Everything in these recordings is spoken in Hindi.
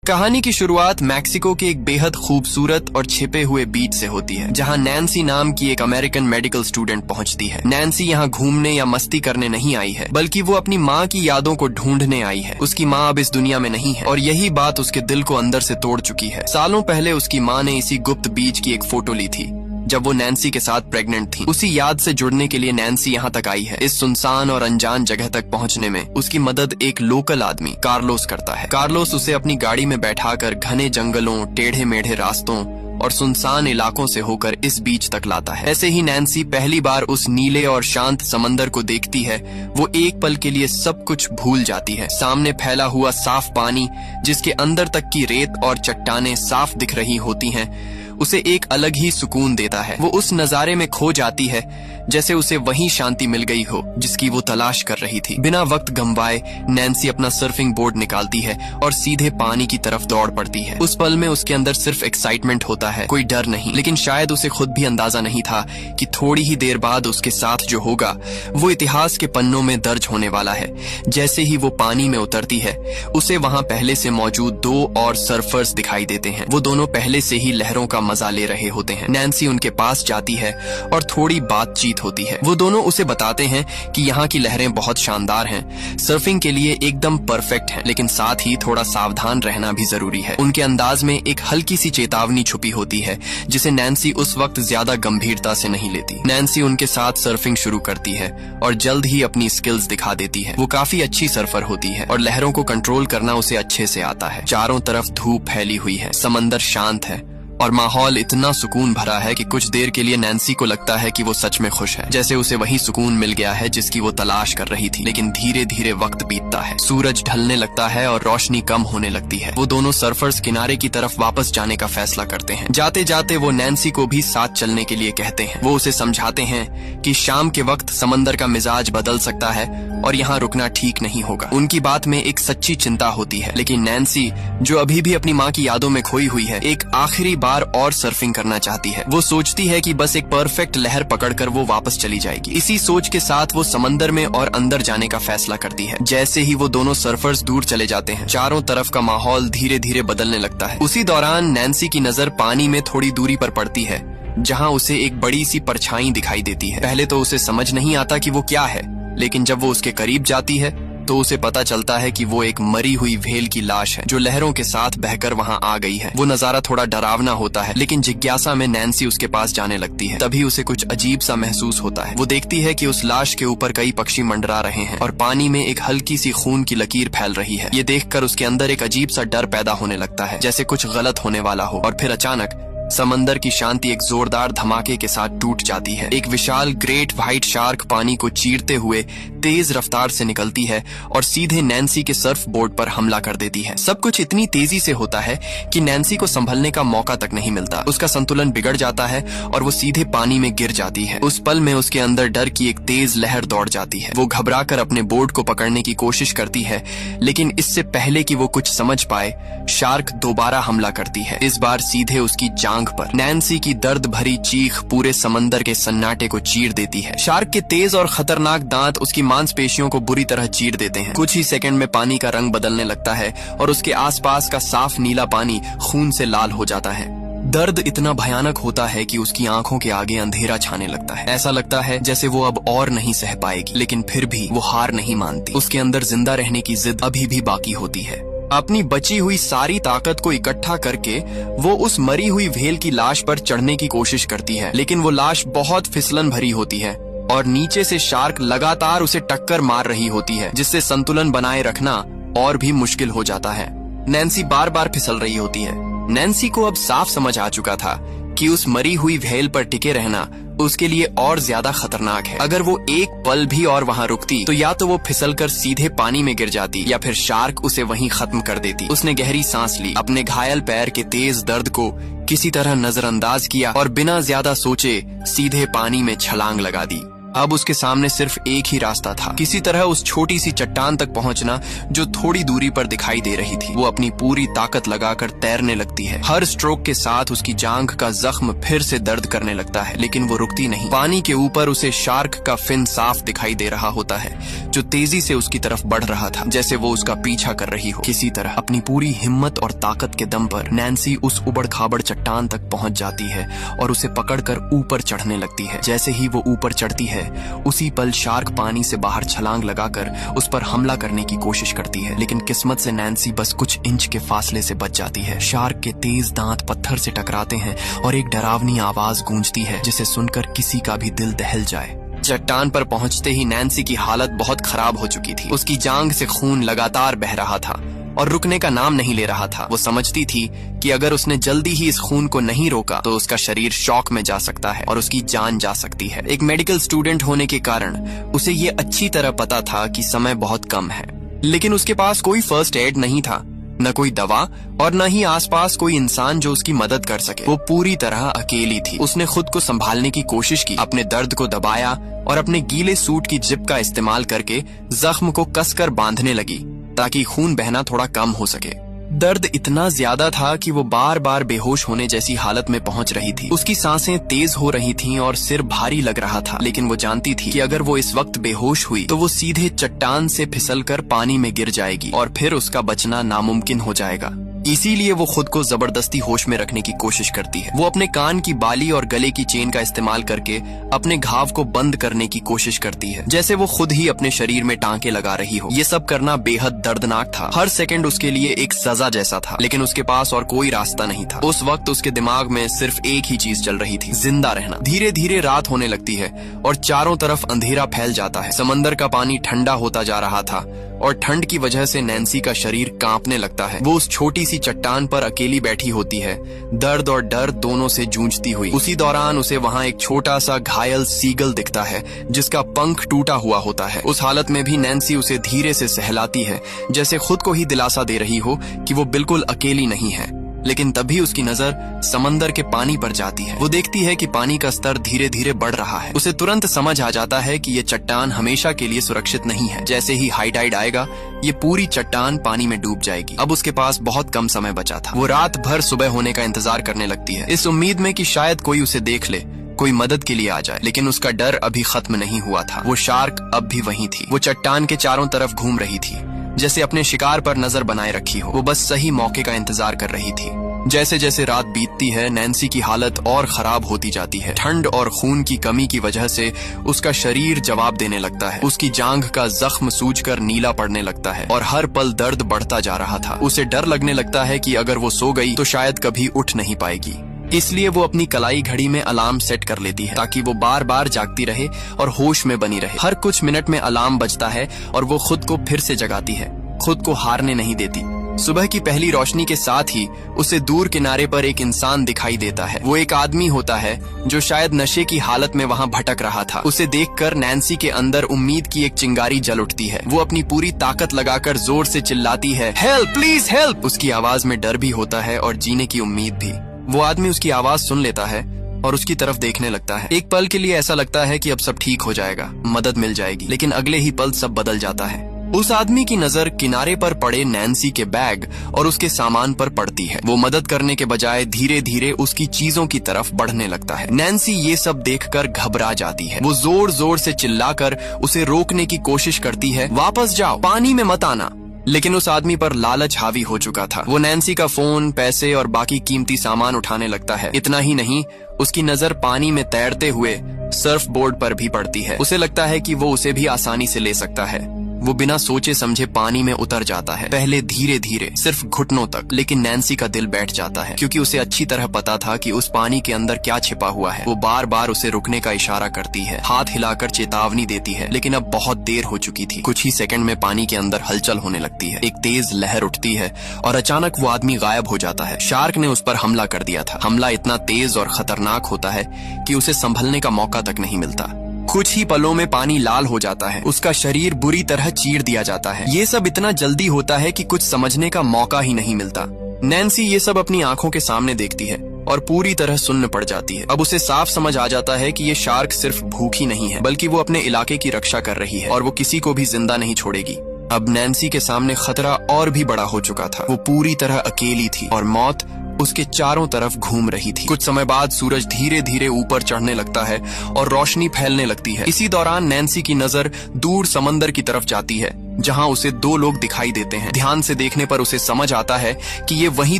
कहानी की शुरुआत मैक्सिको के एक बेहद खूबसूरत और छिपे हुए बीच से होती है, जहां नैन्सी नाम की एक अमेरिकन मेडिकल स्टूडेंट पहुंचती है। नैन्सी यहां घूमने या मस्ती करने नहीं आई है, बल्कि वो अपनी माँ की यादों को ढूंढने आई है। उसकी माँ अब इस दुनिया में नहीं है और यही बात उसके दिल को अंदर से तोड़ चुकी है। सालों पहले उसकी माँ ने इसी गुप्त बीच की एक फोटो ली थी जब वो नैन्सी के साथ प्रेग्नेंट थी। उसी याद से जुड़ने के लिए नैन्सी यहाँ तक आई है। इस सुनसान और अनजान जगह तक पहुँचने में उसकी मदद एक लोकल आदमी कार्लोस करता है। कार्लोस उसे अपनी गाड़ी में बैठाकर घने जंगलों, टेढ़े मेढ़े रास्तों और सुनसान इलाकों से होकर इस बीच तक लाता है। ऐसे ही नैन्सी पहली बार उस नीले और शांत समंदर को देखती है। वो एक पल के लिए सब कुछ भूल जाती है। सामने फैला हुआ साफ पानी, जिसके अंदर तक की रेत और चट्टानें साफ दिख रही होती हैं, उसे एक अलग ही सुकून देता है। वो उस नजारे में खो जाती है जैसे उसे वही शांति मिल गई हो जिसकी वो तलाश कर रही थी। बिना वक्त गंवाए नैन्सी अपना सर्फिंग बोर्ड निकालती है और सीधे पानी की तरफ दौड़ पड़ती है। उस पल में उसके अंदर सिर्फ एक्साइटमेंट होता है, कोई डर नहीं। लेकिन शायद उसे खुद भी अंदाजा नहीं था कि थोड़ी ही देर बाद उसके साथ जो होगा वो इतिहास के पन्नों में दर्ज होने वाला है। जैसे ही वो पानी में उतरती है, उसे वहाँ पहले से मौजूद दो और सर्फर्स दिखाई देते हैं। वो दोनों पहले से ही लहरों का मजा ले रहे होते हैं। नैन्सी उनके पास जाती है और थोड़ी बातचीत होती है। वो दोनों उसे बताते हैं कि यहाँ की लहरें बहुत शानदार हैं, सर्फिंग के लिए एकदम परफेक्ट हैं, लेकिन साथ ही थोड़ा सावधान रहना भी जरूरी है। उनके अंदाज में एक हल्की सी चेतावनी छुपी होती है, जिसे नैन्सी उस वक्त ज्यादा गंभीरता से नहीं लेती। नैन्सी उनके साथ सर्फिंग शुरू करती है और जल्द ही अपनी स्किल्स दिखा देती है। वो काफी अच्छी सर्फर होती है और लहरों को कंट्रोल करना उसे अच्छे से आता है। चारों तरफ धूप फैली हुई है, समंदर शांत है और माहौल इतना सुकून भरा है कि कुछ देर के लिए नैन्सी को लगता है कि वो सच में खुश है, जैसे उसे वही सुकून मिल गया है जिसकी वो तलाश कर रही थी। लेकिन धीरे धीरे वक्त बीतता है, सूरज ढलने लगता है और रोशनी कम होने लगती है। वो दोनों सर्फर्स किनारे की तरफ वापस जाने का फैसला करते हैं। जाते जाते वो नैन्सी को भी साथ चलने के लिए कहते हैं। वो उसे समझाते हैं कि शाम के वक्त समंदर का मिजाज बदल सकता है और यहाँ रुकना ठीक नहीं होगा। उनकी बात में एक सच्ची चिंता होती है, लेकिन नैन्सी, जो अभी भी अपनी माँ की यादों में खोई हुई है, एक आखिरी बार और सर्फिंग करना चाहती है। वो सोचती है कि बस एक परफेक्ट लहर पकड़कर वो वापस चली जाएगी। इसी सोच के साथ वो समंदर में और अंदर जाने का फैसला करती है। जैसे ही वो दोनों सर्फर्स दूर चले जाते हैं, चारों तरफ का माहौल धीरे धीरे बदलने लगता है। उसी दौरान नैन्सी की नजर पानी में थोड़ी दूरी पर पड़ती है, जहाँ उसे एक बड़ी सी परछाई दिखाई देती है। पहले तो उसे समझ नहीं आता कि वो क्या है, लेकिन जब वो उसके करीब जाती है तो उसे पता चलता है कि वो एक मरी हुई व्हेल की लाश है, जो लहरों के साथ बहकर वहाँ आ गई है। वो नजारा थोड़ा डरावना होता है, लेकिन जिज्ञासा में नैन्सी उसके पास जाने लगती है। तभी उसे कुछ अजीब सा महसूस होता है। वो देखती है कि उस लाश के ऊपर कई पक्षी मंडरा रहे हैं और पानी में एक हल्की सी खून की लकीर फैल रही है। ये देखकर उसके अंदर एक अजीब सा डर पैदा होने लगता है, जैसे कुछ गलत होने वाला हो। और फिर अचानक समंदर की शांति एक जोरदार धमाके के साथ टूट जाती है। एक विशाल ग्रेट व्हाइट शार्क पानी को चीरते हुए तेज रफ्तार से निकलती है और सीधे नैन्सी के सर्फ बोर्ड पर हमला कर देती है। सब कुछ इतनी तेजी से होता है कि नैन्सी को संभलने का मौका तक नहीं मिलता। उसका संतुलन बिगड़ जाता है और वो सीधे पानी में गिर जाती है। उस पल में उसके अंदर डर की एक तेज लहर दौड़ जाती है। वो घबराकर अपने बोर्ड को पकड़ने की कोशिश करती है, लेकिन इससे पहले कि वो कुछ समझ पाए, शार्क दोबारा हमला करती है, इस बार सीधे उसकी जांघ पर। नैन्सी की दर्द भरी चीख पूरे समंदर के सन्नाटे को चीर देती है। शार्क के तेज और खतरनाक दांत उसकी मांसपेशियों को बुरी तरह चीर देते हैं। कुछ ही सेकंड में पानी का रंग बदलने लगता है और उसके आसपास का साफ नीला पानी खून से लाल हो जाता है। दर्द इतना भयानक होता है कि उसकी आंखों के आगे अंधेरा छाने लगता है। ऐसा लगता है जैसे वो अब और नहीं सह पाएगी, लेकिन फिर भी वो हार नहीं मानती। उसके अंदर जिंदा रहने की जिद अभी भी बाकी होती है। अपनी बची हुई सारी ताकत को इकट्ठा करके वो उस मरी हुई व्हेल की लाश पर चढ़ने की कोशिश करती है, लेकिन वो लाश बहुत फिसलन भरी होती है और नीचे से शार्क लगातार उसे टक्कर मार रही होती है, जिससे संतुलन बनाए रखना और भी मुश्किल हो जाता है। नैन्सी बार बार फिसल रही होती है। नैन्सी को अब साफ समझ आ चुका था कि उस मरी हुई व्हेल पर टिके रहना उसके लिए और ज्यादा खतरनाक है। अगर वो एक पल भी और वहाँ रुकती तो या तो वो फिसलकर सीधे पानी में गिर जाती या फिर शार्क उसे वहीं खत्म कर देती। उसने गहरी सांस ली, अपने घायल पैर के तेज दर्द को किसी तरह नजरअंदाज किया और बिना ज्यादा सोचे सीधे पानी में छलांग लगा दी। अब उसके सामने सिर्फ एक ही रास्ता था, किसी तरह उस छोटी सी चट्टान तक पहुंचना जो थोड़ी दूरी पर दिखाई दे रही थी। वो अपनी पूरी ताकत लगाकर तैरने लगती है। हर स्ट्रोक के साथ उसकी जांघ का जख्म फिर से दर्द करने लगता है, लेकिन वो रुकती नहीं। पानी के ऊपर उसे शार्क का फिन साफ दिखाई दे रहा होता है, जो तेजी से उसकी तरफ बढ़ रहा था, जैसे वो उसका पीछा कर रही हो। किसी तरह अपनी पूरी हिम्मत और ताकत के दम पर नैन्सी उस उबड़ खाबड़ चट्टान तक पहुंच जाती है और उसे पकड़कर ऊपर चढ़ने लगती है। जैसे ही वो ऊपर चढ़ती है, उसी पल शार्क पानी से बाहर छलांग लगाकर उस पर हमला करने की कोशिश करती है, लेकिन किस्मत से नैन्सी बस कुछ इंच के फासले से बच जाती है। शार्क के तेज दांत पत्थर से टकराते हैं और एक डरावनी आवाज गूंजती है, जिसे सुनकर किसी का भी दिल दहल जाए। चट्टान पर पहुंचते ही नैन्सी की हालत बहुत खराब हो चुकी थी। उसकी जांघ से खून लगातार बह रहा था और रुकने का नाम नहीं ले रहा था। वो समझती थी कि अगर उसने जल्दी ही इस खून को नहीं रोका तो उसका शरीर शॉक में जा सकता है और उसकी जान जा सकती है। एक मेडिकल स्टूडेंट होने के कारण उसे ये अच्छी तरह पता था कि समय बहुत कम है, लेकिन उसके पास कोई फर्स्ट एड नहीं था, न कोई दवा और न ही आसपास कोई इंसान जो उसकी मदद कर सके। वो पूरी तरह अकेली थी। उसने खुद को संभालने की कोशिश की, अपने दर्द को दबाया और अपने गीले सूट की जिप का इस्तेमाल करके जख्म को कसकर बांधने लगी ताकि खून बहना थोड़ा कम हो सके। दर्द इतना ज्यादा था कि वो बार बार बेहोश होने जैसी हालत में पहुंच रही थी। उसकी सांसें तेज हो रही थीं और सिर भारी लग रहा था, लेकिन वो जानती थी कि अगर वो इस वक्त बेहोश हुई तो वो सीधे चट्टान से फिसलकर पानी में गिर जाएगी और फिर उसका बचना नामुमकिन हो जाएगा। इसीलिए वो खुद को जबरदस्ती होश में रखने की कोशिश करती है। वो अपने कान की बाली और गले की चेन का इस्तेमाल करके अपने घाव को बंद करने की कोशिश करती है, जैसे वो खुद ही अपने शरीर में टांके लगा रही हो। ये सब करना बेहद दर्दनाक था। हर सेकंड उसके लिए एक सजा जैसा था, लेकिन उसके पास और कोई रास्ता नहीं था। उस वक्त उसके दिमाग में सिर्फ एक ही चीज चल रही थी, जिंदा रहना। धीरे धीरे रात होने लगती है और चारों तरफ अंधेरा फैल जाता है। समंदर का पानी ठंडा होता जा रहा था और ठंड की वजह से नैन्सी का शरीर कांपने लगता है। वो उस छोटी सी चट्टान पर अकेली बैठी होती है, दर्द और डर दोनों से जूझती हुई। उसी दौरान उसे वहाँ एक छोटा सा घायल सीगल दिखता है जिसका पंख टूटा हुआ होता है। उस हालत में भी नैन्सी उसे धीरे से सहलाती है, जैसे खुद को ही दिलासा दे रही हो कि वो बिल्कुल अकेली नहीं है। लेकिन तभी उसकी नजर समंदर के पानी पर जाती है। वो देखती है कि पानी का स्तर धीरे धीरे बढ़ रहा है। उसे तुरंत समझ आ जाता है कि ये चट्टान हमेशा के लिए सुरक्षित नहीं है। जैसे ही हाई टाइड आएगा, ये पूरी चट्टान पानी में डूब जाएगी। अब उसके पास बहुत कम समय बचा था। वो रात भर सुबह होने का इंतजार करने लगती है, इस उम्मीद में कि शायद कोई उसे देख ले, कोई मदद के लिए आ जाए। लेकिन उसका डर अभी खत्म नहीं हुआ था। वो शार्क अब भी वहीं थी। वो चट्टान के चारों तरफ घूम रही थी, जैसे अपने शिकार पर नजर बनाए रखी हो। वो बस सही मौके का इंतजार कर रही थी। जैसे जैसे रात बीतती है, नैन्सी की हालत और खराब होती जाती है। ठंड और खून की कमी की वजह से उसका शरीर जवाब देने लगता है। उसकी जांघ का जख्म सूजकर नीला पड़ने लगता है और हर पल दर्द बढ़ता जा रहा था। उसे डर लगने लगता है कि अगर वो सो गई तो शायद कभी उठ नहीं पाएगी। इसलिए वो अपनी कलाई घड़ी में अलार्म सेट कर लेती है ताकि वो बार बार जागती रहे और होश में बनी रहे। हर कुछ मिनट में अलार्म बजता है और वो खुद को फिर से जगाती है, खुद को हारने नहीं देती। सुबह की पहली रोशनी के साथ ही उसे दूर किनारे पर एक इंसान दिखाई देता है। वो एक आदमी होता है जो शायद नशे की हालत में वहाँ भटक रहा था। उसे देखकर नैन्सी के अंदर उम्मीद की एक चिंगारी जल उठती है। वो अपनी पूरी ताकत लगाकर जोर से चिल्लाती है, हेल्प प्लीज हेल्प। उसकी आवाज में डर भी होता है और जीने की उम्मीद भी। वो आदमी उसकी आवाज सुन लेता है और उसकी तरफ देखने लगता है। एक पल के लिए ऐसा लगता है कि अब सब ठीक हो जाएगा, मदद मिल जाएगी, लेकिन अगले ही पल सब बदल जाता है। उस आदमी की नजर किनारे पर पड़े नैन्सी के बैग और उसके सामान पर पड़ती है। वो मदद करने के बजाय धीरे धीरे उसकी चीजों की तरफ बढ़ने लगता है। नैन्सी ये सब देखकर घबरा जाती है। वो जोर जोर से चिल्लाकर उसे रोकने की कोशिश करती है, वापस जाओ, पानी में मत आना। लेकिन उस आदमी पर लालच हावी हो चुका था। वो नैन्सी का फोन, पैसे और बाकी कीमती सामान उठाने लगता है। इतना ही नहीं, उसकी नजर पानी में तैरते हुए सर्फ बोर्ड पर भी पड़ती है। उसे लगता है कि वो उसे भी आसानी से ले सकता है। वो बिना सोचे समझे पानी में उतर जाता है, पहले धीरे धीरे, सिर्फ घुटनों तक। लेकिन नैन्सी का दिल बैठ जाता है, क्योंकि उसे अच्छी तरह पता था कि उस पानी के अंदर क्या छिपा हुआ है। वो बार बार उसे रुकने का इशारा करती है, हाथ हिलाकर चेतावनी देती है, लेकिन अब बहुत देर हो चुकी थी। कुछ ही सेकंड में पानी के अंदर हलचल होने लगती है। एक तेज लहर उठती है और अचानक वो आदमी गायब हो जाता है। शार्क ने उस पर हमला कर दिया था। हमला इतना तेज और खतरनाक होता है कि उसे संभलने का मौका तक नहीं मिलता। कुछ ही पलों में पानी लाल हो जाता है, उसका शरीर बुरी तरह चीर दिया जाता है। ये सब इतना जल्दी होता है कि कुछ समझने का मौका ही नहीं मिलता। नैन्सी ये सब अपनी आंखों के सामने देखती है और पूरी तरह सुन्न पड़ जाती है। अब उसे साफ समझ आ जाता है कि ये शार्क सिर्फ भूखी नहीं है, बल्कि वो अपने इलाके की रक्षा कर रही है और वो किसी को भी जिंदा नहीं छोड़ेगी। अब नैन्सी के सामने खतरा और भी बड़ा हो चुका था। वो पूरी तरह अकेली थी और मौत उसके चारों तरफ घूम रही थी। कुछ समय बाद सूरज धीरे धीरे ऊपर चढ़ने लगता है और रोशनी फैलने लगती है। इसी दौरान नैन्सी की नजर दूर समंदर की तरफ जाती है, जहां उसे दो लोग दिखाई देते हैं। ध्यान से देखने पर उसे समझ आता है कि ये वही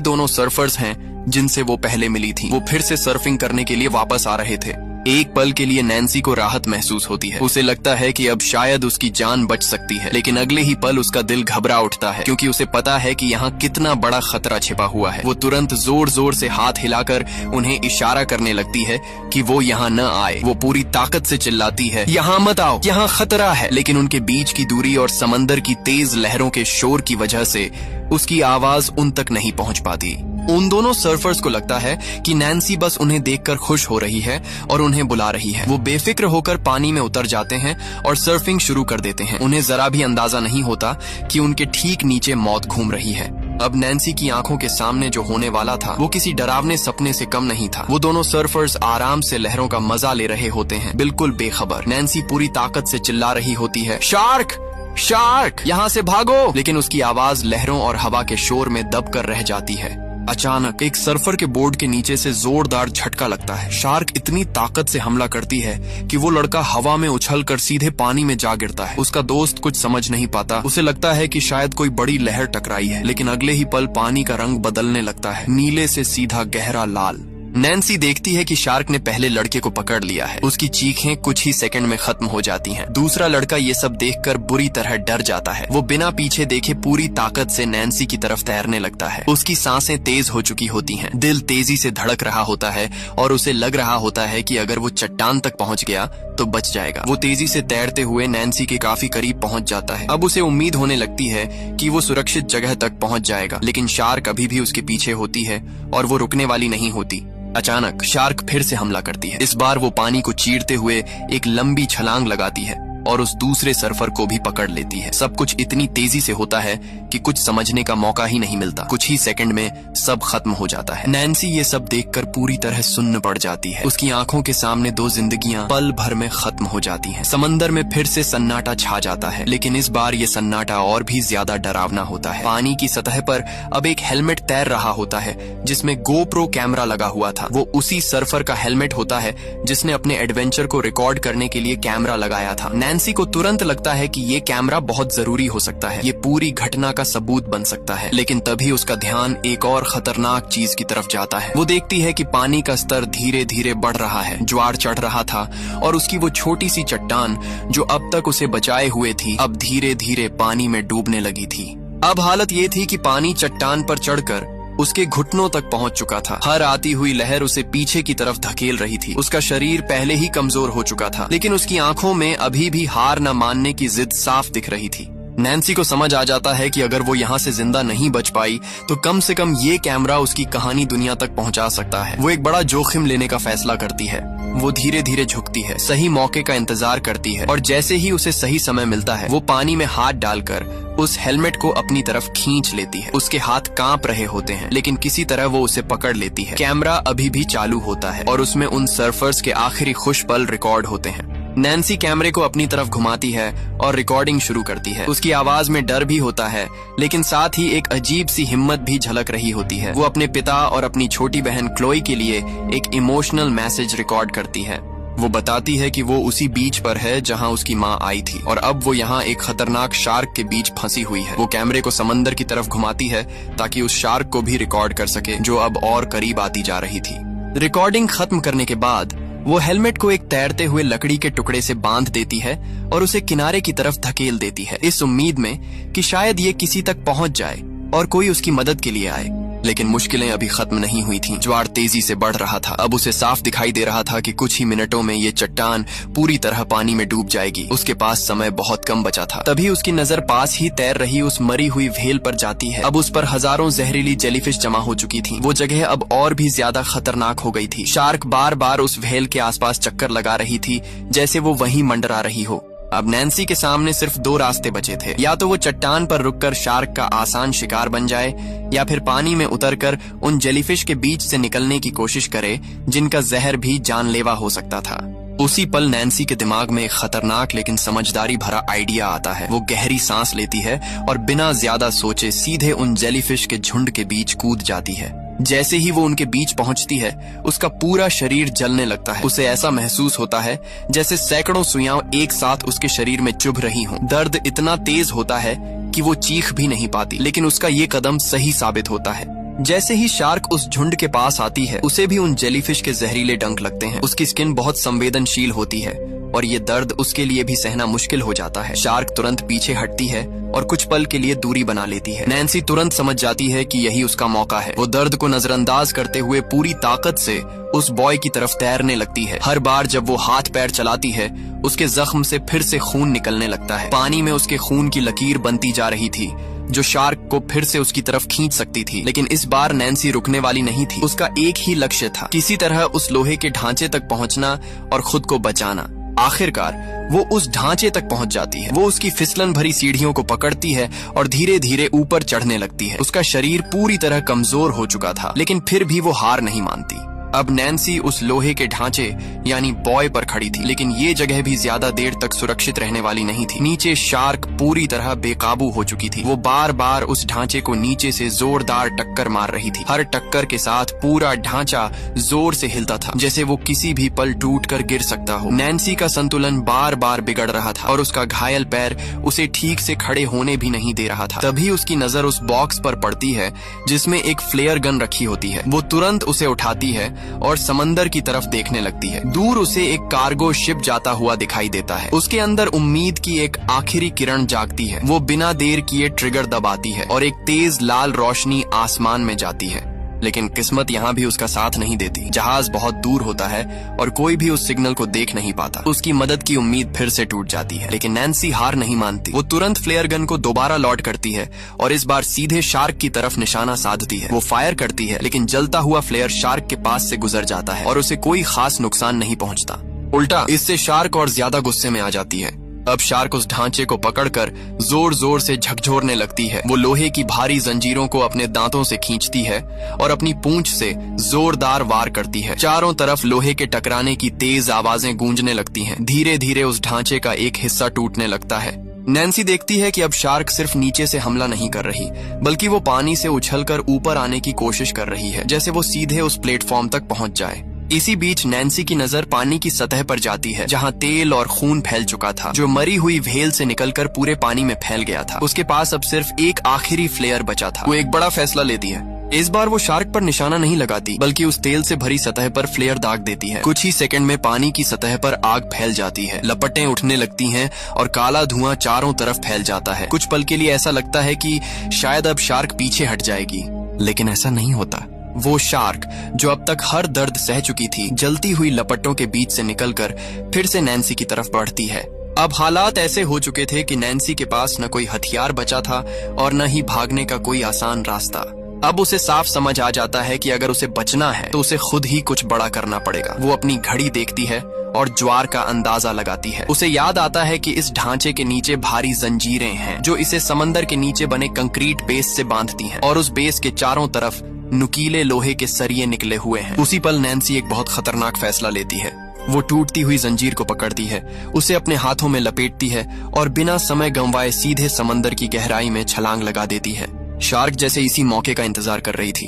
दोनों सर्फर्स हैं जिनसे वो पहले मिली थी। वो फिर से सर्फिंग करने के लिए वापस आ रहे थे। एक पल के लिए नैन्सी को राहत महसूस होती है। उसे लगता है कि अब शायद उसकी जान बच सकती है, लेकिन अगले ही पल उसका दिल घबरा उठता है, क्योंकि उसे पता है कि यहाँ कितना बड़ा खतरा छिपा हुआ है। वो तुरंत जोर जोर से हाथ हिलाकर उन्हें इशारा करने लगती है कि वो यहाँ न आए। वो पूरी ताकत से चिल्लाती है, यहाँ मत आओ, यहाँ खतरा है। लेकिन उनके बीच की दूरी और समंदर की तेज लहरों के शोर की वजह से उसकी आवाज उन तक नहीं पहुंच पाती। उन दोनों सर्फर्स को लगता है कि नैन्सी बस उन्हें देखकर खुश हो रही है और उन्हें बुला रही है। वो बेफिक्र होकर पानी में उतर जाते हैं और सर्फिंग शुरू कर देते हैं। उन्हें जरा भी अंदाजा नहीं होता कि उनके ठीक नीचे मौत घूम रही है। अब नैन्सी की आंखों के सामने जो होने वाला था वो किसी डरावने सपने से कम नहीं था। वो दोनों सर्फर्स आराम से लहरों का मजा ले रहे होते हैं, बिल्कुल बेखबर। नैन्सी पूरी ताकत से चिल्ला रही होती है, शार्क शार्क, यहाँ से भागो। लेकिन उसकी आवाज लहरों और हवा के शोर में दबकर रह जाती है। अचानक एक सर्फर के बोर्ड के नीचे से जोरदार झटका लगता है। शार्क इतनी ताकत से हमला करती है कि वो लड़का हवा में उछलकर सीधे पानी में जा गिरता है। उसका दोस्त कुछ समझ नहीं पाता। उसे लगता है कि शायद कोई बड़ी लहर टकराई है, लेकिन अगले ही पल पानी का रंग बदलने लगता है, नीले से सीधा गहरा लाल। नैन्सी देखती है कि शार्क ने पहले लड़के को पकड़ लिया है। उसकी चीखें कुछ ही सेकंड में खत्म हो जाती हैं। दूसरा लड़का ये सब देखकर बुरी तरह डर जाता है। वो बिना पीछे देखे पूरी ताकत से नैन्सी की तरफ तैरने लगता है। उसकी सांसें तेज हो चुकी होती हैं, दिल तेजी से धड़क रहा होता है और उसे लग रहा होता है कि अगर वो चट्टान तक पहुंच गया तो बच जाएगा। वो तेजी से तैरते हुए नैन्सी के काफी करीब पहुंच जाता है। अब उसे उम्मीद होने लगती है कि वो सुरक्षित जगह तक पहुंच जाएगा, लेकिन शार्क अभी भी उसके पीछे होती है और वो रुकने वाली नहीं होती। अचानक शार्क फिर से हमला करती है। इस बार वो पानी को चीरते हुए एक लंबी छलांग लगाती है और उस दूसरे सर्फर को भी पकड़ लेती है। सब कुछ इतनी तेजी से होता है कि कुछ समझने का मौका ही नहीं मिलता। कुछ ही सेकंड में सब खत्म हो जाता है। नैन्सी ये सब देखकर पूरी तरह सुन्न पड़ जाती है। उसकी आंखों के सामने दो जिंदगियां पल भर में खत्म हो जाती हैं। समंदर में फिर से सन्नाटा छा जाता है, लेकिन इस बार ये सन्नाटा और भी ज्यादा डरावना होता है। पानी की सतह पर अब एक हेलमेट तैर रहा होता है जिसमें गोप्रो कैमरा लगा हुआ था। वो उसी सर्फर का हेलमेट होता है जिसने अपने एडवेंचर को रिकॉर्ड करने के लिए कैमरा लगाया था। नैन्सी को तुरंत लगता है कि ये कैमरा बहुत जरूरी हो सकता है, ये पूरी घटना का सबूत बन सकता है। लेकिन तभी उसका ध्यान एक और खतरनाक चीज की तरफ जाता है। वो देखती है कि पानी का स्तर धीरे धीरे बढ़ रहा है। ज्वार चढ़ रहा था और उसकी वो छोटी सी चट्टान जो अब तक उसे बचाए हुए थी, अब धीरे धीरे पानी में डूबने लगी थी। अब हालत ये थी कि पानी चट्टान पर चढ़कर उसके घुटनों तक पहुंच चुका था। हर आती हुई लहर उसे पीछे की तरफ धकेल रही थी। उसका शरीर पहले ही कमजोर हो चुका था, लेकिन उसकी आंखों में अभी भी हार न मानने की जिद साफ दिख रही थी। नैन्सी को समझ आ जाता है कि अगर वो यहाँ से जिंदा नहीं बच पाई तो कम से कम ये कैमरा उसकी कहानी दुनिया तक पहुंचा सकता है। वो एक बड़ा जोखिम लेने का फैसला करती है। वो धीरे धीरे झुकती है, सही मौके का इंतजार करती है और जैसे ही उसे सही समय मिलता है वो पानी में हाथ डालकर उस हेलमेट को अपनी तरफ खींच लेती है। उसके हाथ कांप रहे होते हैं, लेकिन किसी तरह वो उसे पकड़ लेती है। कैमरा अभी भी चालू होता है और उसमें उन सर्फर्स के आखिरी खुश पल रिकॉर्ड होते हैं। नैन्सी कैमरे को अपनी तरफ घुमाती है और रिकॉर्डिंग शुरू करती है। उसकी आवाज में डर भी होता है, लेकिन साथ ही एक अजीब सी हिम्मत भी झलक रही होती है। वो अपने पिता और अपनी छोटी बहन क्लोई के लिए एक इमोशनल मैसेज रिकॉर्ड करती है। वो बताती है कि वो उसी बीच पर है जहां उसकी माँ आई थी और अब वो यहाँ एक खतरनाक शार्क के बीच फंसी हुई है। वो कैमरे को समंदर की तरफ घुमाती है ताकि उस शार्क को भी रिकॉर्ड कर सके जो अब और करीब आती जा रही थी। रिकॉर्डिंग खत्म करने के बाद वो हेलमेट को एक तैरते हुए लकड़ी के टुकड़े से बांध देती है और उसे किनारे की तरफ धकेल देती है, इस उम्मीद में कि शायद ये किसी तक पहुंच जाए और कोई उसकी मदद के लिए आए। लेकिन मुश्किलें अभी खत्म नहीं हुई थीं। ज्वार तेजी से बढ़ रहा था। अब उसे साफ दिखाई दे रहा था कि कुछ ही मिनटों में ये चट्टान पूरी तरह पानी में डूब जाएगी। उसके पास समय बहुत कम बचा था। तभी उसकी नजर पास ही तैर रही उस मरी हुई व्हेल पर जाती है। अब उस पर हजारों जहरीली जेलीफिश जमा हो चुकी थी। वो जगह अब और भी ज्यादा खतरनाक हो गई थी। शार्क बार बार उस व्हेल के आसपास चक्कर लगा रही थी, जैसे वो वहीं मंडरा रही हो। अब नैन्सी के सामने सिर्फ 2 रास्ते बचे थे, या तो वो चट्टान पर रुककर शार्क का आसान शिकार बन जाए या फिर पानी में उतरकर उन जेलीफिश के बीच से निकलने की कोशिश करे जिनका जहर भी जानलेवा हो सकता था। उसी पल नैन्सी के दिमाग में एक खतरनाक लेकिन समझदारी भरा आइडिया आता है। वो गहरी सांस लेती है और बिना ज्यादा सोचे सीधे उन जेलीफिश के झुंड के बीच कूद जाती है। जैसे ही वो उनके बीच पहुंचती है, उसका पूरा शरीर जलने लगता है। उसे ऐसा महसूस होता है जैसे सैकड़ों सुइयां एक साथ उसके शरीर में चुभ रही हों। दर्द इतना तेज होता है कि वो चीख भी नहीं पाती, लेकिन उसका ये कदम सही साबित होता है। जैसे ही शार्क उस झुंड के पास आती है, उसे भी उन जेलीफिश के जहरीले डंक लगते हैं। उसकी स्किन बहुत संवेदनशील होती है और ये दर्द उसके लिए भी सहना मुश्किल हो जाता है। शार्क तुरंत पीछे हटती है और कुछ पल के लिए दूरी बना लेती है। नैन्सी तुरंत समझ जाती है कि यही उसका मौका है। वो दर्द को नजरअंदाज करते हुए पूरी ताकत से उस बॉय की तरफ तैरने लगती है। हर बार जब वो हाथ पैर चलाती है, उसके जख्म से फिर से खून निकलने लगता है। पानी में उसके खून की लकीर बनती जा रही थी जो शार्क को फिर से उसकी तरफ खींच सकती थी। लेकिन इस बार नैन्सी रुकने वाली नहीं थी। उसका एक ही लक्ष्य था, किसी तरह उस लोहे के ढांचे तक पहुंचना और खुद को बचाना। आखिरकार वो उस ढांचे तक पहुंच जाती है। वो उसकी फिसलन भरी सीढ़ियों को पकड़ती है और धीरे धीरे ऊपर चढ़ने लगती है। उसका शरीर पूरी तरह कमजोर हो चुका था, लेकिन फिर भी वो हार नहीं मानती। अब नैन्सी उस लोहे के ढांचे यानी बॉय पर खड़ी थी, लेकिन ये जगह भी ज्यादा देर तक सुरक्षित रहने वाली नहीं थी। नीचे शार्क पूरी तरह बेकाबू हो चुकी थी। वो बार बार उस ढांचे को नीचे से जोरदार टक्कर मार रही थी। हर टक्कर के साथ पूरा ढांचा जोर से हिलता था, जैसे वो किसी भी पल टूटकर गिर सकता हो। नैन्सी का संतुलन बार बार बिगड़ रहा था और उसका घायल पैर उसे ठीक से खड़े होने भी नहीं दे रहा था। तभी उसकी नजर उस बॉक्स पर पड़ती है जिसमें एक फ्लेयर गन रखी होती है। वो तुरंत उसे उठाती है और समंदर की तरफ देखने लगती है। दूर उसे एक कार्गो शिप जाता हुआ दिखाई देता है। उसके अंदर उम्मीद की एक आखिरी किरण जागती है। वो बिना देर किए ट्रिगर दबाती है और एक तेज लाल रोशनी आसमान में जाती है। लेकिन किस्मत यहाँ भी उसका साथ नहीं देती। जहाज बहुत दूर होता है और कोई भी उस सिग्नल को देख नहीं पाता। उसकी मदद की उम्मीद फिर से टूट जाती है, लेकिन नैन्सी हार नहीं मानती। वो तुरंत फ्लेयर गन को दोबारा लोड करती है और इस बार सीधे शार्क की तरफ निशाना साधती है। वो फायर करती है, लेकिन जलता हुआ फ्लेयर शार्क के पास से गुजर जाता है और उसे कोई खास नुकसान नहीं पहुंचता। उल्टा इससे शार्क और ज्यादा गुस्से में आ जाती है। अब शार्क उस ढांचे को पकड़कर जोर जोर से झकझोरने लगती है। वो लोहे की भारी जंजीरों को अपने दांतों से खींचती है और अपनी पूंछ से जोरदार वार करती है। चारों तरफ लोहे के टकराने की तेज आवाजें गूंजने लगती हैं। धीरे धीरे उस ढांचे का एक हिस्सा टूटने लगता है। नैन्सी देखती है कि अब शार्क सिर्फ नीचे से हमला नहीं कर रही, बल्कि वो पानी से उछलकर ऊपर आने की कोशिश कर रही है, जैसे वो सीधे उस प्लेटफॉर्म तक पहुंच जाए। इसी बीच नैन्सी की नजर पानी की सतह पर जाती है, जहां तेल और खून फैल चुका था, जो मरी हुई व्हेल से निकलकर पूरे पानी में फैल गया था। उसके पास अब सिर्फ एक आखिरी फ्लेयर बचा था। वो एक बड़ा फैसला लेती है। इस बार वो शार्क पर निशाना नहीं लगाती, बल्कि उस तेल से भरी सतह पर फ्लेयर दाग देती है। कुछ ही सेकंड में पानी की सतह पर आग फैल जाती है। लपटें उठने लगती हैं और काला धुआं चारों तरफ फैल जाता है। कुछ पल के लिए ऐसा लगता है कि शायद अब शार्क पीछे हट जाएगी, लेकिन ऐसा नहीं होता। वो शार्क जो अब तक हर दर्द सह चुकी थी, जलती हुई लपटों के बीच से निकलकर फिर से नैन्सी की तरफ बढ़ती है। अब हालात ऐसे हो चुके थे कि नैन्सी के पास न कोई हथियार बचा था और न ही भागने का कोई आसान रास्ता। अब उसे साफ समझ आ जाता है कि अगर उसे बचना है तो उसे खुद ही कुछ बड़ा करना पड़ेगा। वो अपनी घड़ी देखती है और ज्वार का अंदाजा लगाती है। उसे याद आता है कि इस ढांचे के नीचे भारी जंजीरें हैं जो इसे समंदर के नीचे बने कंक्रीट बेस से बांधती हैं और उस बेस के चारों तरफ नुकीले लोहे के सरिये निकले हुए हैं। उसी पल नैन्सी एक बहुत खतरनाक फैसला लेती है। वो टूटती हुई जंजीर को पकड़ती है, उसे अपने हाथों में लपेटती है और बिना समय गंवाए सीधे समंदर की गहराई में छलांग लगा देती है। शार्क जैसे इसी मौके का इंतजार कर रही थी।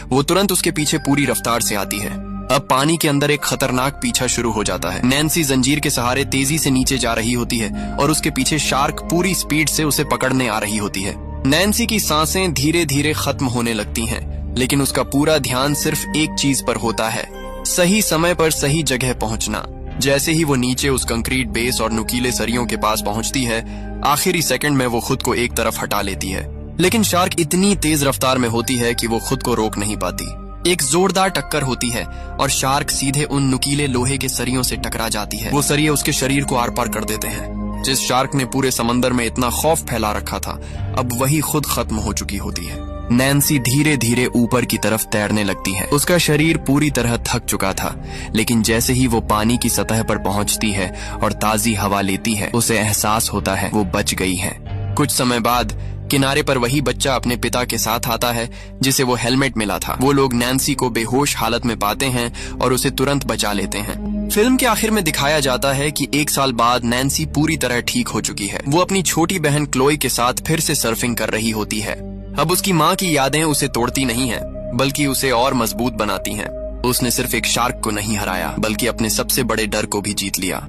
वो तुरंत उसके पीछे पूरी रफ्तार से आती है। अब पानी के अंदर एक खतरनाक पीछा शुरू हो जाता है। नैन्सी जंजीर के सहारे तेजी से नीचे जा रही होती है और उसके पीछे शार्क पूरी स्पीड से उसे पकड़ने आ रही होती है। नैन्सी की सांसें धीरे धीरे खत्म होने लगती हैं, लेकिन उसका पूरा ध्यान सिर्फ एक चीज पर होता है, सही समय पर सही जगह पहुंचना। जैसे ही वो नीचे उस कंक्रीट बेस और नुकीले सरियों के पास पहुंचती है, आखिरी सेकंड में वो खुद को एक तरफ हटा लेती है। लेकिन शार्क इतनी तेज रफ्तार में होती है कि वो खुद को रोक नहीं पाती। एक जोरदार टक्कर होती है और शार्क सीधे उन नुकीले लोहे के सरियों से टकरा जाती है। वो सरिये उसके शरीर को आर पार कर देते हैं। जिस शार्क ने पूरे समंदर में इतना खौफ फैला रखा था, अब वही खुद खत्म हो चुकी होती है। नैन्सी धीरे धीरे ऊपर की तरफ तैरने लगती है। उसका शरीर पूरी तरह थक चुका था, लेकिन जैसे ही वो पानी की सतह पर पहुंचती है और ताजी हवा लेती है, उसे एहसास होता है वो बच गई है। कुछ समय बाद किनारे पर वही बच्चा अपने पिता के साथ आता है जिसे वो हेलमेट मिला था। वो लोग नैन्सी को बेहोश हालत में पाते हैं और उसे तुरंत बचा लेते हैं। फिल्म के आखिर में दिखाया जाता है कि 1 साल बाद नैन्सी पूरी तरह ठीक हो चुकी है। वो अपनी छोटी बहन क्लोई के साथ फिर से सर्फिंग कर रही होती है। अब उसकी माँ की यादें उसे तोड़ती नहीं हैं, बल्कि उसे और मजबूत बनाती हैं। उसने सिर्फ एक शार्क को नहीं हराया, बल्कि अपने सबसे बड़े डर को भी जीत लिया।